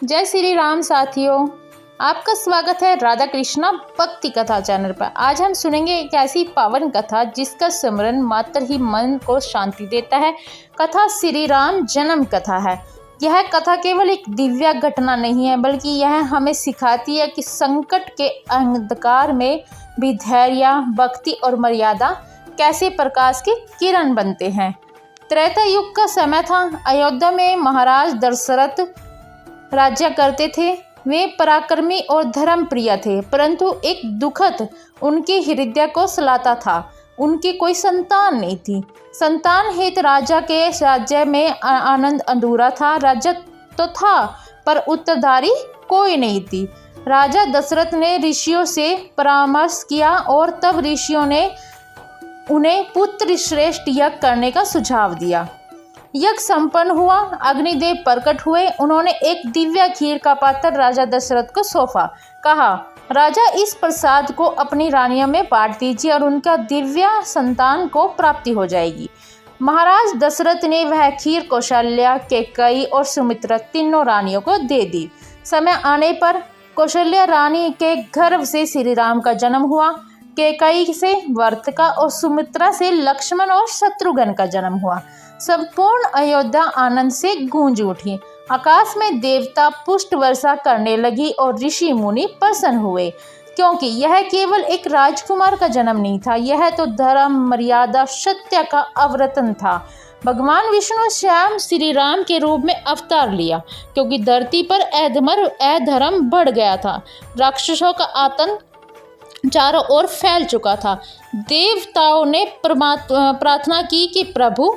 जय श्री राम साथियों, आपका स्वागत है राधा कृष्णा भक्ति कथा चैनल पर। आज हम सुनेंगे एक ऐसी पावन कथा जिसका स्मरण मात्र ही मन को शांति देता है। कथा श्री राम जन्म कथा है। यह कथा केवल एक दिव्य घटना नहीं है, बल्कि यह हमें सिखाती है कि संकट के अंधकार में भी धैर्य, भक्ति और मर्यादा कैसे प्रकाश की किरण बनते हैं। त्रेता युग का समय था। अयोध्या में महाराज दशरथ राज्य करते थे। वे पराक्रमी और धर्म प्रिय थे, परंतु एक दुखद उनके हृदय को सलाता था। उनकी कोई संतान नहीं थी। संतान हेतु राजा के राज्य में आनंद अधूरा था। राज्य तो था, पर उत्तरदारी कोई नहीं थी। राजा दशरथ ने ऋषियों से परामर्श किया और तब ऋषियों ने उन्हें पुत्र श्रेष्ठ यज्ञ करने का सुझाव दिया। यज्ञ संपन्न हुआ। अग्निदेव प्रकट हुए। उन्होंने एक दिव्य खीर का पात्र राजा दशरथ को सौंपा। कहा, राजा, इस प्रसाद को अपनी रानियों में बांट दीजिए और उनका दिव्य संतान को प्राप्ति हो जाएगी। महाराज दशरथ ने वह खीर कौशल्या, कैकेयी और सुमित्रा तीनों रानियों को दे दी। समय आने पर कौशल्या रानी के गर्भ से श्री राम का जन्म हुआ। कैकेयी से भरत का और सुमित्रा से लक्ष्मण और शत्रुघ्न का जन्म हुआ। संपूर्ण अयोध्या आनंद से गूंज उठी। आकाश में देवता पुष्प वर्षा करने लगी और ऋषि मुनि प्रसन्न हुए, क्योंकि यह केवल एक राजकुमार का जन्म नहीं था, यह तो धर्म, मर्यादा, सत्य का अवतरण था। भगवान विष्णु स्वयं श्री राम के रूप में अवतार लिया, क्योंकि धरती पर अधर्म बढ़ गया था। राक्षसों का आतंक चारों ओर फैल चुका था। देवताओं ने प्रार्थना की कि प्रभु,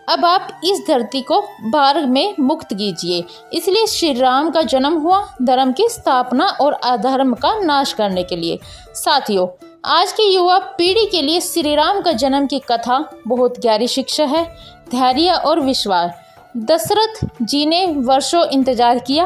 आप इस धरती को भार में मुक्त कीजिए। इसलिए श्री राम का जन्म हुआ, धर्म की स्थापना और अधर्म का नाश करने के लिए। साथियों, आज की युवा पीढ़ी के लिए श्री राम का जन्म की कथा बहुत गहरी शिक्षा है। धैर्य और विश्वास। दशरथ जी ने वर्षों इंतजार किया,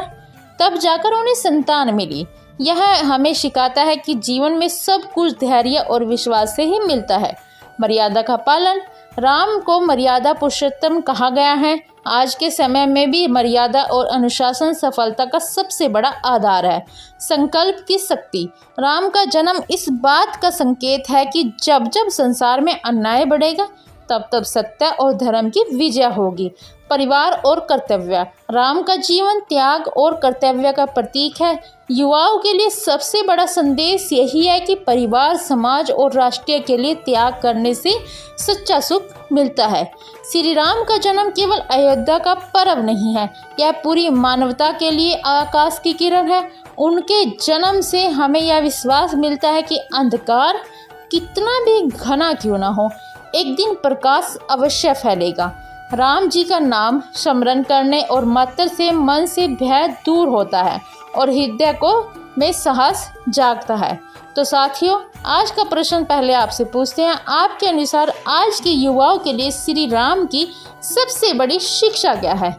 तब जाकर उन्हें संतान मिली। यह हमें सिखाता है कि जीवन में सब कुछ धैर्य और विश्वास से ही मिलता है। मर्यादा का पालन। राम को मर्यादा पुरुषोत्तम कहा गया है। आज के समय में भी मर्यादा और अनुशासन सफलता का सबसे बड़ा आधार है। संकल्प की शक्ति। राम का जन्म इस बात का संकेत है कि जब जब संसार में अन्याय बढ़ेगा, तब तब सत्य और धर्म की विजय होगी। परिवार और कर्तव्य। राम का जीवन त्याग और कर्तव्य का प्रतीक है। युवाओं के लिए सबसे बड़ा संदेश यही है कि परिवार, समाज और राष्ट्र के लिए त्याग करने से सच्चा सुख मिलता है। श्री राम का जन्म केवल अयोध्या का पर्व नहीं है, यह पूरी मानवता के लिए आकाश की किरण है। उनके जन्म से हमें यह विश्वास मिलता है कि अंधकार कितना भी घना क्यों ना हो, एक दिन प्रकाश अवश्य फैलेगा। राम जी का नाम स्मरण करने और मात्र से मन से भय दूर होता है और हृदय को में साहस जागता है। तो साथियों, आज का प्रश्न पहले आपसे पूछते हैं, आपके अनुसार आज के युवाओं के लिए श्री राम की सबसे बड़ी शिक्षा क्या है?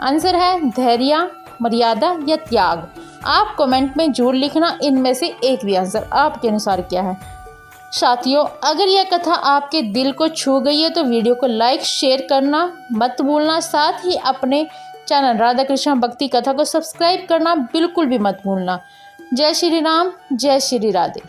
आंसर है धैर्य, मर्यादा या त्याग। आप कमेंट में जरूर लिखना इनमें से एक भी आंसर आपके अनुसार क्या है। साथियों, अगर यह कथा आपके दिल को छू गई है तो वीडियो को लाइक शेयर करना मत भूलना। साथ ही अपने चैनल राधा कृष्णा भक्ति कथा को सब्सक्राइब करना बिल्कुल भी मत भूलना। जय श्री राम, जय श्री राधे।